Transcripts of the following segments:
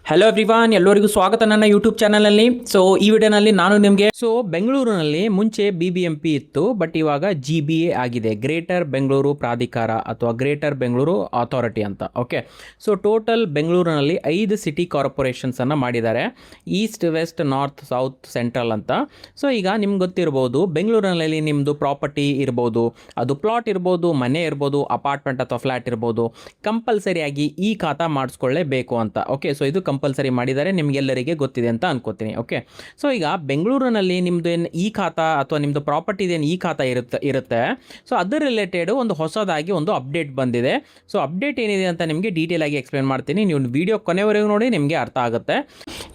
Hello everyone, ಎಲ್ಲರಿಗೂ ಸ್ವಾಗತ ನನ್ನ ಯೂಟ್ಯೂಬ್ ಚಾನಲಲ್ಲಿ. ಸೊ ಈ ವಿಡಿಯೋನಲ್ಲಿ ನಾನು ನಿಮಗೆ ಬೆಂಗಳೂರಿನಲ್ಲಿ ಮುಂಚೆ BBMP ಇತ್ತು, ಬಟ್ ಇವಾಗ GBA ಆಗಿದೆ, ಗ್ರೇಟರ್ ಬೆಂಗಳೂರು ಪ್ರಾಧಿಕಾರ ಅಥವಾ ಗ್ರೇಟರ್ ಬೆಂಗಳೂರು ಅಥಾರಿಟಿ ಅಂತ. ಓಕೆ, ಸೊ ಟೋಟಲ್ ಬೆಂಗಳೂರಿನಲ್ಲಿ 5 ಸಿಟಿ ಕಾರ್ಪೊರೇಷನ್ಸನ್ನು ಮಾಡಿದ್ದಾರೆ, east, west, north, south, central ಅಂತ. ಸೊ ಈಗ ನಿಮ್ಗೆ ಗೊತ್ತಿರ್ಬೋದು, ಬೆಂಗಳೂರಿನಲ್ಲಿ ನಿಮ್ಮದು ಪ್ರಾಪರ್ಟಿ ಇರ್ಬೋದು, ಅದು ಪ್ಲಾಟ್ ಇರ್ಬೋದು, ಮನೆ ಇರ್ಬೋದು, ಅಪಾರ್ಟ್ಮೆಂಟ್ ಅಥವಾ ಫ್ಲ್ಯಾಟ್ ಇರ್ಬೋದು, ಕಂಪಲ್ಸರಿಯಾಗಿ ಈ ಖಾತಾ ಮಾಡಿಸ್ಕೊಳ್ಳೇಬೇಕು ಅಂತ. ಓಕೆ, ಸೊ ಇದು ಕಂಪಲ್ಸರಿ ಮಾಡಿದ್ದಾರೆ, ನಿಮಗೆಲ್ಲರಿಗೆ ಗೊತ್ತಿದೆ ಅಂತ ಅನ್ಕೋತೀನಿ. ಓಕೆ, ಸೊ ಈಗ ಬೆಂಗಳೂರಿನಲ್ಲಿ ನಿಮ್ಮದು ಏನು ಈ ಖಾತಾ ಅಥವಾ ನಿಮ್ಮದು ಪ್ರಾಪರ್ಟಿದೇನು ಈ ಖಾತಾ ಇರುತ್ತೆ. ಸೊ ಅದರ ರಿಲೇಟೆಡ್ ಒಂದು ಹೊಸದಾಗಿ ಒಂದು ಅಪ್ಡೇಟ್ ಬಂದಿದೆ. ಸೊ ಅಪ್ಡೇಟ್ ಏನಿದೆ ಅಂತ ನಿಮಗೆ ಡೀಟೇಲ್ ಆಗಿ ಎಕ್ಸ್ಪ್ಲೇನ್ ಮಾಡ್ತೀನಿ. ನೀವು ವಿಡಿಯೋ ಕೊನೆವರೆಗೂ ನೋಡಿ, ನಿಮಗೆ ಅರ್ಥ ಆಗುತ್ತೆ.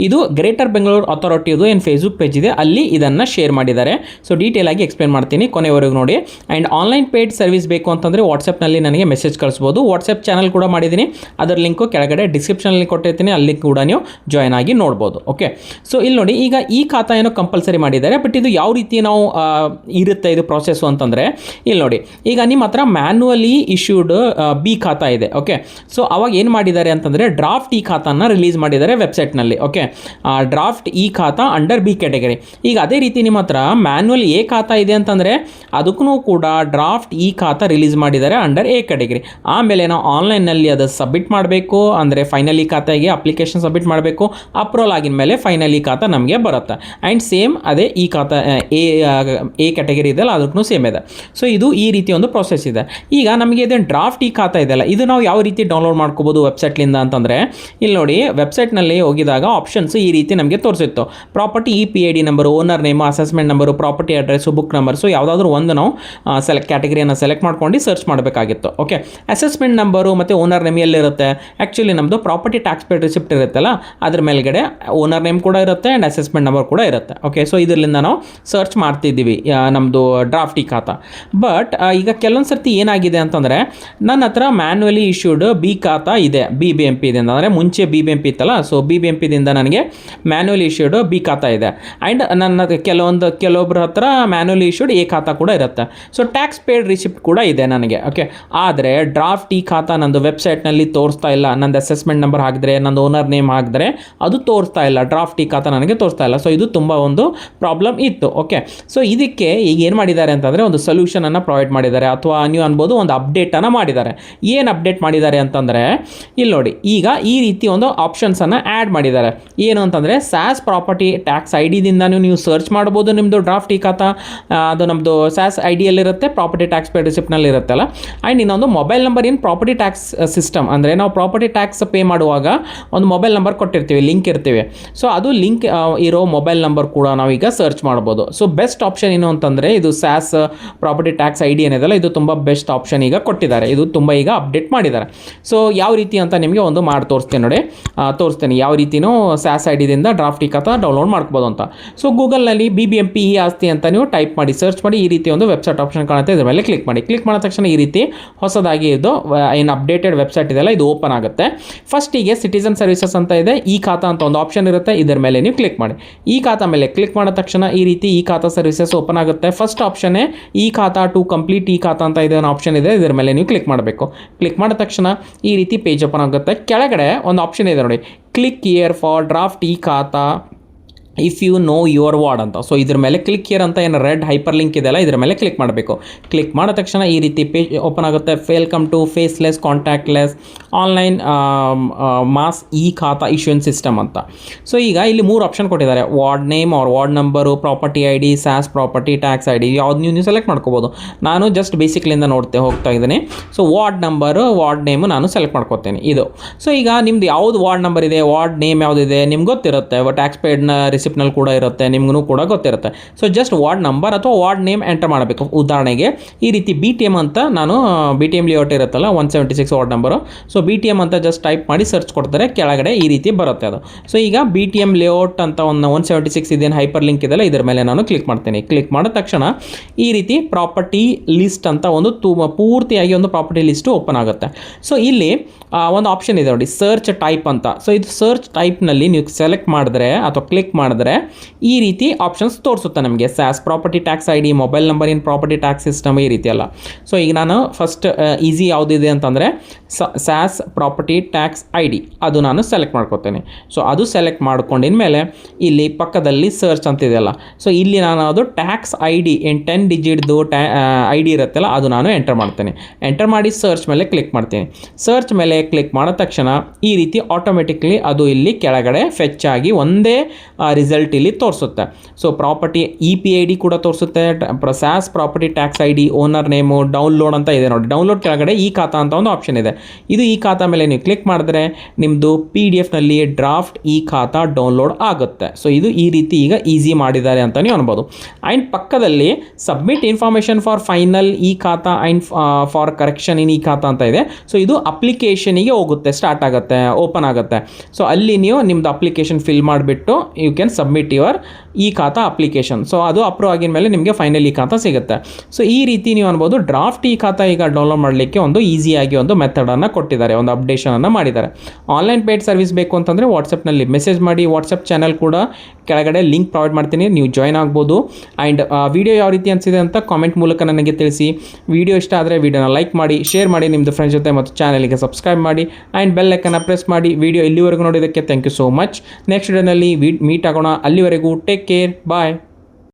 ಇದು ಗ್ರೇಟರ್ ಬೆಂಗಳೂರು ಅಥಾರಿಟಿದು ಏನು ಫೇಸ್ಬುಕ್ ಪೇಜ್ ಇದೆ, ಅಲ್ಲಿ ಇದನ್ನು ಶೇರ್ ಮಾಡಿದ್ದಾರೆ. ಸೊ ಡೀಟೇಲ್ ಆಗಿ ಎಕ್ಸ್ಪ್ಲೇನ್ ಮಾಡ್ತೀನಿ, ಕೊನೆವರೆಗೂ ನೋಡಿ. ಆ್ಯಂಡ್ ಆನ್ಲೈನ್ ಪೇಯ್ಡ್ ಸರ್ವಿಸ್ ಬೇಕು ಅಂತಂದರೆ ವಾಟ್ಸಪ್ನಲ್ಲಿ ನನಗೆ ಮೆಸೇಜ್ ಕಳಿಸ್ಬೋದು. ವಾಟ್ಸಪ್ ಚಾನಲ್ ಕೂಡ ಮಾಡಿದ್ದೀನಿ, ಅದರ ಲಿಂಕು ಕೆಳಗಡೆ ಡಿಸ್ಕ್ರಿಪ್ಷನಲ್ಲಿ ಕೊಟ್ಟಿರ್ತೀನಿ, ಅಲ್ಲಿ ಕೂಡ ನೀವು ಜಾಯ್ನ್ ಆಗಿ ನೋಡ್ಬೋದು. ಓಕೆ, ಸೊ ಇಲ್ಲಿ ನೋಡಿ, ಈಗ ಈ ಖಾತಾ ಏನೋ ಕಂಪಲ್ಸರಿ ಮಾಡಿದ್ದಾರೆ, ಬಟ್ ಇದು ಯಾವ ರೀತಿ ನಾವು ಇರುತ್ತೆ ಇದು ಪ್ರೊಸೆಸ್ಸು ಅಂತಂದರೆ, ಇಲ್ಲಿ ನೋಡಿ, ಈಗ ನಿಮ್ಮ ಹತ್ರ ಮ್ಯಾನ್ಯುವಲಿ ಇಶ್ಯೂಡ್ ಬಿ ಖಾತಾ ಇದೆ. ಓಕೆ, ಸೊ ಅವಾಗ ಏನು ಮಾಡಿದ್ದಾರೆ ಅಂತಂದರೆ ಡ್ರಾಫ್ಟ್ ಈ ಖಾತಾನ ರಿಲೀಸ್ ಮಾಡಿದ್ದಾರೆ ವೆಬ್ಸೈಟ್ನಲ್ಲಿ. ಓಕೆ, ಡ್ರಾಫ್ಟ್ ಈ ಖಾತಾ ಅಂಡರ್ ಬಿ ಕ್ಯಾಟಗರಿ. ಈಗ ಅದೇ ರೀತಿ ನಿಮ್ಮ ಹತ್ರ ಮ್ಯಾನ್ಯುವಲ್ ಎ ಖಾತಾ ಇದೆ ಅಂತಂದರೆ ಅದಕ್ಕೂ ಕೂಡ ಡ್ರಾಫ್ಟ್ ಈ ಖಾತಾ ರಿಲೀಸ್ ಮಾಡಿದ್ದಾರೆ ಅಂಡರ್ ಎ ಕ್ಯಾಟಗರಿ. ಆಮೇಲೆ ನಾವು ಆನ್ಲೈನ್ನಲ್ಲಿ ಅದು ಸಬ್ಮಿಟ್ ಮಾಡಬೇಕು, ಅಂದರೆ ಫೈನಲ್ ಈ ಖಾತೆಗೆ ಅಪ್ಲಿಕೇಶನ್ ಸಬ್ಮಿಟ್ ಮಾಡಬೇಕು. ಅಪ್ರೂವಲ್ ಆಗಿನ ಮೇಲೆ ಫೈನಲ್ ಈ ಖಾತಾ ನಮಗೆ ಬರುತ್ತೆ. ಆ್ಯಂಡ್ ಸೇಮ್ ಅದೇ ಈ ಖಾತಾ ಎ ಕ್ಯಾಟಗರಿ ಇದೆಯಲ್ಲ, ಅದಕ್ಕೂ ಸೇಮ್ ಇದೆ. ಸೊ ಇದು ಈ ರೀತಿ ಒಂದು ಪ್ರೊಸೆಸ್ ಇದೆ. ಈಗ ನಮಗೆ ಇದೇನು ಡ್ರಾಫ್ಟ್ ಈ ಖಾತಾ ಇದೆಯಲ್ಲ, ಇದು ನಾವು ಯಾವ ರೀತಿ ಡೌನ್ಲೋಡ್ ಮಾಡ್ಕೋಬೋದು ವೆಬ್ಸೈಟ್ಲಿಂದ ಅಂತಂದರೆ, ಇಲ್ಲಿ ನೋಡಿ, ವೆಬ್ಸೈಟ್ನಲ್ಲಿ ಹೋಗಿದಾಗ ಆಪ್ಷನ್ಸ್ ಈ ರೀತಿ ನಮಗೆ ತೋರಿಸಿತ್ತು. Property EPID number, owner name, assessment number, property address, book number. So ಯಾವುದಾದ್ರೂ ಒಂದು ನಾವು ಕ್ಯಾಟಗರಿಯನ್ನು ಸೆಲೆಕ್ಟ್ ಮಾಡ್ಕೊಂಡು ಸರ್ಚ್ ಮಾಡಬೇಕಾಗಿತ್ತು. ಓಕೆ, ಅಸೆಸ್ಮೆಂಟ್ ನಂಬರು ಮತ್ತು ಓನರ್ ನೇಮ್ ಎಲ್ಲಿರುತ್ತೆ? ಆ್ಯಕ್ಚುಲಿ ನಮ್ಮದು ಪ್ರಾಪರ್ಟಿ ಟ್ಯಾಕ್ಸ್ ಪೇಡ್ ರಿಸಿಪ್ಟ್ ಇರುತ್ತಲ್ಲ, ಅದ್ರ ಮೇಲ್ಗಡೆ ಓನರ್ ನೇಮ್ ಕೂಡ ಇರುತ್ತೆ ಆ್ಯಂಡ್ ಅಸೆಸ್ಮೆಂಟ್ ನಂಬರ್ ಕೂಡ ಇರುತ್ತೆ. ಓಕೆ, ಸೊ ಇದರಿಂದ ನಾವು ಸರ್ಚ್ ಮಾಡ್ತಿದ್ದೀವಿ ನಮ್ಮದು ಡ್ರಾಫ್ಟ್ ಈ ಖಾತಾ. ಬಟ್ ಈಗ ಕೆಲವೊಂದು ಸರ್ತಿ ಏನಾಗಿದೆ ಅಂತಂದರೆ, ನನ್ನ ಹತ್ರ ಮ್ಯಾನ್ಯುವಲಿ ಇಶ್ಯೂಡ್ ಬಿ ಖಾತಾ ಇದೆ BBMP ದಿಂದ, ಅಂದರೆ ಮುಂಚೆ BBMP ಇತ್ತಲ್ಲ, ಸೊ BBMP ದಿಂದ ನನಗೆ ಮ್ಯಾನ್ಯುವಲಿ ಇಶ್ಯೂಡ್ ಬಿ ಖಾತಾ ಇದೆ. ಆ್ಯಂಡ್ ನನ್ನ ಕೆಲವೊಬ್ಬರ ಹತ್ರ ಮ್ಯಾನ್ಯುವಲಿ ಇಶ್ಯೂಡ್ ಎ ಖಾತಾ ಕೂಡ ಇರುತ್ತೆ. ಸೊ ಟ್ಯಾಕ್ಸ್ ಪೇಡ್ ರಿಸಿಪ್ಟ್ ಕೂಡ ಇದೆ ನನಗೆ. ಓಕೆ, ಆದರೆ ಡ್ರಾಫ್ಟ್ ಈ ಖಾತಾ ನಂದು ವೆಬ್ಸೈಟ್ನಲ್ಲಿ ತೋರಿಸ್ತಾ ಇಲ್ಲ. ನಂದು ಅಸೆಸ್ಮೆಂಟ್ ನಂಬರ್ ಹಾಕಿದ್ರೆ, ನಂದು ಓನರ್ ನೇಮ್ ಹಾಕಿದ್ರೆ ಅದು ತೋರಿಸ್ತಾ ಇಲ್ಲ, ಡ್ರಾಫ್ಟ್ ಈ ಖಾತಾ ನನಗೆ ತೋರಿಸ್ತಾ ಇಲ್ಲ. ಸೊ ಇದು ತುಂಬ ಒಂದು ಪ್ರಾಬ್ಲಮ್ ಇತ್ತು. ಓಕೆ, ಸೊ ಇದಕ್ಕೆ ಈಗ ಏನು ಮಾಡಿದ್ದಾರೆ ಅಂತಂದರೆ ಒಂದು ಸೊಲ್ಯೂಷನನ್ನು ಪ್ರೊವೈಡ್ ಮಾಡಿದ್ದಾರೆ, ಅಥವಾ ನೀವು ಅನ್ಬೋದು ಒಂದು ಅಪ್ಡೇಟನ್ನು ಮಾಡಿದ್ದಾರೆ. ಏನು ಅಪ್ಡೇಟ್ ಮಾಡಿದ್ದಾರೆ ಅಂತಂದರೆ, ಇಲ್ಲಿ ನೋಡಿ, ಈಗ ಈ ರೀತಿ ಒಂದು ಆಪ್ಷನ್ಸನ್ನು ಆ್ಯಡ್ ಮಾಡಿದ್ದಾರೆ. ಏನು ಅಂತಂದರೆ, ಸ್ಯಾಸ್ ಪ್ರಾಪರ್ಟಿ ಟ್ಯಾಕ್ಸ್ ID ದಿಂದ ನೀವು ಸರ್ಚ್ ಮಾಡ್ಬೋದು ನಿಮ್ಮದು ಡ್ರಾಫ್ಟ್ ಈ ಖಾತಾ. ಅದು ನಮ್ಮದು ಸ್ಯಾಸ್ IDಯಲ್ಲಿರುತ್ತೆ, ಪ್ರಾಪರ್ಟಿ ಟ್ಯಾಕ್ಸ್ ಪೇ ರಿಸಿಪ್ಟ್ನಲ್ಲಿ ಇರುತ್ತಲ್ಲ. ಆ್ಯಂಡ್ ಇನ್ನೊಂದು mobile number in property tax system, ಅಂದರೆ ನಾವು ಪ್ರಾಪರ್ಟಿ ಟ್ಯಾಕ್ಸ್ ಪೇ ಮಾಡುವಾಗ ಒಂದು ಮೊಬೈಲ್ ನಂಬರ್ ಕೊಟ್ಟಿರ್ತೀವಿ, ಲಿಂಕ್ ಇರ್ತೀವಿ. ಸೊ ಅದು ಲಿಂಕ್ ಇರೋ ಮೊಬೈಲ್ ನಂಬರ್ ಕೂಡ ನಾವೀಗ ಸರ್ಚ್ ಮಾಡ್ಬೋದು. ಸೊ ಬೆಸ್ಟ್ ಆಪ್ಷನ್ ಏನು ಅಂತಂದರೆ, ಇದು ಸ್ಯಾಸ್ ಪ್ರಾಪರ್ಟಿ ಟ್ಯಾಕ್ಸ್ ID ಏನಿದೆಲ್ಲ, ಇದು ತುಂಬ ಬೆಸ್ಟ್ ಆಪ್ಷನ್ ಈಗ ಕೊಟ್ಟಿದ್ದಾರೆ. ಇದು ತುಂಬ ಈಗ ಅಪ್ಡೇಟ್ ಮಾಡಿದ್ದಾರೆ. ಸೊ ಯಾವ ರೀತಿ ಅಂತ ನಿಮಗೆ ಒಂದು ಮಾಡಿ ತೋರಿಸ್ತೇನೆ ನೋಡಿ, ತೋರಿಸ್ತೇನೆ ಯಾವ ರೀತಿಯೂ ಸ್ಯಾಸ್ ID ದಿಂದ ಡ್ರಾಫ್ಟ್ ಈ ಖಾತಾ ಡೌನ್ಲೋಡ್ ಮಾಡ್ಕೋಬೋದು ಅಂತ. ಸೊ ಗೂಗಲ್ನಲ್ಲಿ BBMP ಈ ಆಸ್ತಿ ಅಂತ ನೀವು ಟೈಪ್ ಮಾಡಿ, ಸರ್ಚ್ ಮಾಡಿ, ಈ ರೀತಿ ಒಂದು ವೆಬ್ಸೈಟ್ ಆಪ್ಷನ್ ಕಾಣುತ್ತೆ, ಇದ್ರ ಮೇಲೆ ಕ್ಲಿಕ್ ಮಾಡಿ. ಕ್ಲಿಕ್ ಮಾಡಿದ ತಕ್ಷಣ ಈ ರೀತಿ ಹೊಸದಾಗಿ ಇದು ಏನು ಅಪ್ಡೇಟೆಡ್ ವೆಬ್ಸೈಟ್ ಇದೆಯಲ್ಲ, ಇದು ಓಪನ್ ಆಗುತ್ತೆ. ಫಸ್ಟಿಗೆ ಸಿಟಿಸನ್ ಸರ್ವಿಸಸ್ ಅಂತ ಇದೆ, ಈ ಖಾತಾ ಅಂತ ಒಂದು ಆಪ್ಷನ್ ಇರುತ್ತೆ, ಇದರ ಮೇಲೆ ನೀವು ಕ್ಲಿಕ್ ಮಾಡಿ. ಈ ಖಾತಾ ಮೇಲೆ ಕ್ಲಿಕ್ ಮಾಡಿದ ತಕ್ಷಣ ಈ ರೀತಿ ಈ ಖಾತಾ ಸರ್ವಿಸಸ್ ಓಪನ್ ಆಗುತ್ತೆ. ಫಸ್ಟ್ ಆಪ್ಷನ್ನೇ ಈ ಖಾತಾ ಟು ಕಂಪ್ಲೀಟ್ ಈ ಖಾತಾ ಅಂತ ಇದೆ ಆಪ್ಷನ್ ಇದೆ, ಇದರ ಮೇಲೆ ನೀವು ಕ್ಲಿಕ್ ಮಾಡಬೇಕು. ಕ್ಲಿಕ್ ಮಾಡಿದ ತಕ್ಷಣ ಈ ರೀತಿ ಪೇಜ್ ಓಪನ್ ಆಗುತ್ತೆ. ಕೆಳಗಡೆ ಒಂದು ಆಪ್ಷನ್ ಇದೆ ನೋಡಿ, click here for draft e khata if you know your ward ಅಂತ. ಸೊ ಇದ್ರ ಮೇಲೆ ಕ್ಲಿಕ್ ಹಿಯರ್ ಅಂತ ಏನು ರೆಡ್ ಹೈಪರ್ ಲಿಂಕ್ ಇದೆಯಲ್ಲ, ಇದರ ಮೇಲೆ ಕ್ಲಿಕ್ ಮಾಡಬೇಕು. ಕ್ಲಿಕ್ ಮಾಡಿದ ತಕ್ಷಣ ಈ ರೀತಿ ಪೇಜ್ ಓಪನ್ ಆಗುತ್ತೆ. Welcome to faceless contactless online mass e khata issuance system ಅಂತ. ಸೊ ಈಗ ಇಲ್ಲಿ 3 ಆಪ್ಷನ್ ಕೊಟ್ಟಿದ್ದಾರೆ, ward name or ward number, property ID, SAS property tax ID, ಯಾವ್ದು ನೀವು ಸೆಲೆಕ್ಟ್ ಮಾಡ್ಕೋಬೋದು. ನಾನು ಜಸ್ಟ್ ಬೇಸಿಕ್ಲಿಂದ ಹೋಗ್ತಾ ಇದ್ದೀನಿ. So ward number, ward name ನಾನು ಸೆಲೆಕ್ಟ್ ಮಾಡ್ಕೋತೀನಿ ಇದು. ಸೊ ಈಗ ನಿಮ್ದು ಯಾವುದು ವಾರ್ಡ್ ನಂಬರ್ ಇದೆ, ವಾರ್ಡ್ ನೇಮ್ ಯಾವುದಿದೆ ನಿಮ್ಗೆ ಗೊತ್ತಿರುತ್ತೆ, ಟ್ಯಾಕ್ಸ್ ಪೇಡ್ನ ರಿಸಿಪ್ಟ್ನಲ್ಲಿ ಕೂಡ ಇರುತ್ತೆ, ನಿಮ್ಗೂ ಕೂಡ ಗೊತ್ತಿರುತ್ತೆ. ಸೊ ಜಸ್ಟ್ ವಾರ್ಡ್ ನಂಬರ್ ಅಥವಾ ವಾರ್ಡ್ ನೇಮ್ ಎಂಟರ್ ಮಾಡಬೇಕು. ಉದಾಹರಣೆಗೆ ಈ ರೀತಿ BTM ಅಂತ, ನಾನು BTM ಲೇಔಟ್ ಇರುತ್ತಲ್ಲ 176 ವಾರ್ಡ್ ನಂಬರು. ಸೊ BTM ಅಂತ ಜಸ್ಟ್ ಟೈಪ್ ಮಾಡಿ ಸರ್ಚ್ ಕೊಡ್ತಾರೆ, ಕೆಳಗಡೆ ಈ ರೀತಿ ಬರುತ್ತೆ ಅದು. ಸೊ ಈಗ BTM ಲೇಔಟ್ ಅಂತ ಒಂದು 176 ಇದೇನು ಹೈಪರ್ ಲಿಂಕ್ ಇದೆಲ್ಲ, ಇದರ ಮೇಲೆ ನಾನು ಕ್ಲಿಕ್ ಮಾಡ್ತೀನಿ. ಕ್ಲಿಕ್ ಮಾಡಿದ ತಕ್ಷಣ ಈ ರೀತಿ ಪ್ರಾಪರ್ಟಿ ಲಿಸ್ಟ್ ಅಂತ ಒಂದು ಪೂರ್ತಿಯಾಗಿ ಒಂದು ಪ್ರಾಪರ್ಟಿ ಲಿಸ್ಟು ಓಪನ್ ಆಗುತ್ತೆ. ಸೊ ಇಲ್ಲಿ ಒಂದು ಆಪ್ಷನ್ ಇದೆ ನೋಡಿ, ಸರ್ಚ್ ಟೈಪ್ ಅಂತ. ಸೊ ಇದು ಸರ್ಚ್ ಟೈಪ್ನಲ್ಲಿ ನೀವು ಸೆಲೆಕ್ಟ್ ಮಾಡಿದ್ರೆ ಅಥವಾ ಕ್ಲಿಕ್ ಮಾಡಿದ್ರೆ ಮಾಡಿದ್ರೆ ಈ ರೀತಿ ಆಪ್ಷನ್ಸ್ ತೋರಿಸುತ್ತೆ ನಮಗೆ. SAS property tax I D, mobile number in property tax system, ಈ ರೀತಿ ಎಲ್ಲ. ಸೊ ಈಗ ನಾನು ಫಸ್ಟ್ ಈಸಿ ಯಾವುದಿದೆ ಅಂತಂದರೆ SAS property tax I D, ಅದು ನಾನು ಸೆಲೆಕ್ಟ್ ಮಾಡ್ಕೊತೇನೆ. ಸೊ ಅದು ಸೆಲೆಕ್ಟ್ ಮಾಡ್ಕೊಂಡಿದ ಮೇಲೆ ಇಲ್ಲಿ ಪಕ್ಕದಲ್ಲಿ ಸರ್ಚ್ ಅಂತಿದೆಯಲ್ಲ, ಸೊ ಇಲ್ಲಿ ನಾನು ಅದು ಟ್ಯಾಕ್ಸ್ ಐ ಡಿ 10 ಡಿಜಿಟ್ದು ಐ ಡಿ ಇರುತ್ತಲ್ಲ, ಅದು ನಾನು ಎಂಟರ್ ಮಾಡ್ತೇನೆ. ಎಂಟರ್ ಮಾಡಿ ಸರ್ಚ್ ಮೇಲೆ ಕ್ಲಿಕ್ ಮಾಡ್ತೀನಿ. ಸರ್ಚ್ ಮೇಲೆ ಕ್ಲಿಕ್ ಮಾಡಿದ ತಕ್ಷಣ ಈ ರೀತಿ ಆಟೋಮೆಟಿಕ್ಲಿ ಅದು ಇಲ್ಲಿ ಕೆಳಗಡೆ ಫೆಚ್ ಆಗಿ ಒಂದೇ ರಿಸಲ್ಟ್ ಇಲ್ಲಿ ತೋರಿಸುತ್ತೆ. ಸೊ ಪ್ರಾಪರ್ಟಿ EPID ಕೂಡ ತೋರಿಸುತ್ತೆ, SAS property tax I D, owner name, download ಅಂತ ಇದೆ ನೋಡಿ. ಡೌನ್ಲೋಡ್ ಕೆಳಗಡೆ ಈ ಖಾತಾ ಅಂತ ಒಂದು ಆಪ್ಷನ್ ಇದೆ. ಇದು ಈ ಖಾತಾ ಮೇಲೆ ನೀವು ಕ್ಲಿಕ್ ಮಾಡಿದ್ರೆ ನಿಮ್ಮದು PDF-ನಲ್ಲಿ ಡ್ರಾಫ್ಟ್ ಈ ಖಾತಾ ಡೌನ್ಲೋಡ್ ಆಗುತ್ತೆ. ಸೊ ಇದು ಈ ರೀತಿ ಈಗ ಈಸಿ ಮಾಡಿದ್ದಾರೆ ಅಂತ ನೀವು ಅನ್ಬೋದು. ಆ್ಯಂಡ್ ಪಕ್ಕದಲ್ಲಿ ಸಬ್ಮಿಟ್ ಇನ್ಫಾರ್ಮೇಷನ್ ಫಾರ್ ಫೈನಲ್ ಈ ಖಾತಾ ಆ್ಯಂಡ್ ಫಾರ್ ಕರೆಕ್ಷನ್ ಇನ್ ಈ ಖಾತಾ ಅಂತ ಇದೆ. ಸೊ ಇದು ಅಪ್ಲಿಕೇಶನಿಗೆ ಹೋಗುತ್ತೆ, ಸ್ಟಾರ್ಟ್ ಆಗುತ್ತೆ, ಓಪನ್ ಆಗುತ್ತೆ. ಸೊ ಅಲ್ಲಿ ನೀವು ನಿಮ್ಮದು ಅಪ್ಲಿಕೇಶನ್ ಫಿಲ್ ಮಾಡಿಬಿಟ್ಟು ಯು ಕ್ಯಾನ್ ಸಬ್ಮಿಟ್ ಯುವರ್ ಈ ಖಾತಾ ಅಪ್ಲಿಕೇಶನ್. ಸೊ ಅದು ಅಪ್ರೂವ್ ಆಗಿದ ಮೇಲೆ ನಿಮಗೆ ಫೈನಲ್ ಈ ಖಾತಾ ಸಿಗುತ್ತೆ. ಸೊ ಈ ರೀತಿ ನೀವು ಅನ್ಬೋದು ಡ್ರಾಫ್ಟ್ ಈ ಖಾತಾ ಈಗ ಡೌನ್ಲೋಡ್ ಮಾಡಲಿಕ್ಕೆ ಒಂದು ಈಸಿಯಾಗಿ ಒಂದು ಮೆಥಡನ್ನು ಕೊಟ್ಟಿದ್ದಾರೆ, ಒಂದು ಅಪ್ಡೇಷನನ್ನು ಮಾಡಿದ್ದಾರೆ. ಆನ್ಲೈನ್ ಪೇಯ್ಡ್ ಸರ್ವಿಸ್ ಬೇಕು ಅಂತಂದರೆ ವಾಟ್ಸಪ್ನಲ್ಲಿ ಮೆಸೇಜ್ ಮಾಡಿ. ವಾಟ್ಸಪ್ ಚಾನಲ್ ಕೂಡ ಕೆಳಗಡೆ ಲಿಂಕ್ ಪ್ರೊವೈಡ್ ಮಾಡ್ತೀನಿ, ನೀವು ಜಾಯ್ನ್ ಆಗ್ಬೋದು. ಆ್ಯಂಡ್ ವಿಡಿಯೋ ಯಾವ ರೀತಿ ಅನಿಸಿದೆ ಅಂತ ಕಾಮೆಂಟ್ ಮೂಲಕ ನನಗೆ ತಿಳಿಸಿ. ವಿಡಿಯೋ ಇಷ್ಟ ಆದರೆ ವಿಡಿಯೋನ ಲೈಕ್ ಮಾಡಿ, ಶೇರ್ ಮಾಡಿ ನಿಮ್ಮದು ಫ್ರೆಂಡ್ಸ್ ಜೊತೆ, ಮತ್ತು ಚಾನಲ್ಗೆ ಸಬ್ಸ್ಕ್ರೈಬ್ ಮಾಡಿ ಆ್ಯಂಡ್ ಬೆಲ್ ಐಕನ್ನ ಪ್ರೆಸ್ ಮಾಡಿ. ವಿಡಿಯೋ ಇಲ್ಲಿವರೆಗೂ ನೋಡಿದ್ದಕ್ಕೆ thank you so much. Next ವಿಡಿಯೋನಲ್ಲಿ ಮೀಟ್ ಆಗೋಣ. ಅಲ್ಲಿವರೆಗೂ ಟೇಕ್ ಕೇರ್, ಬಾಯ್.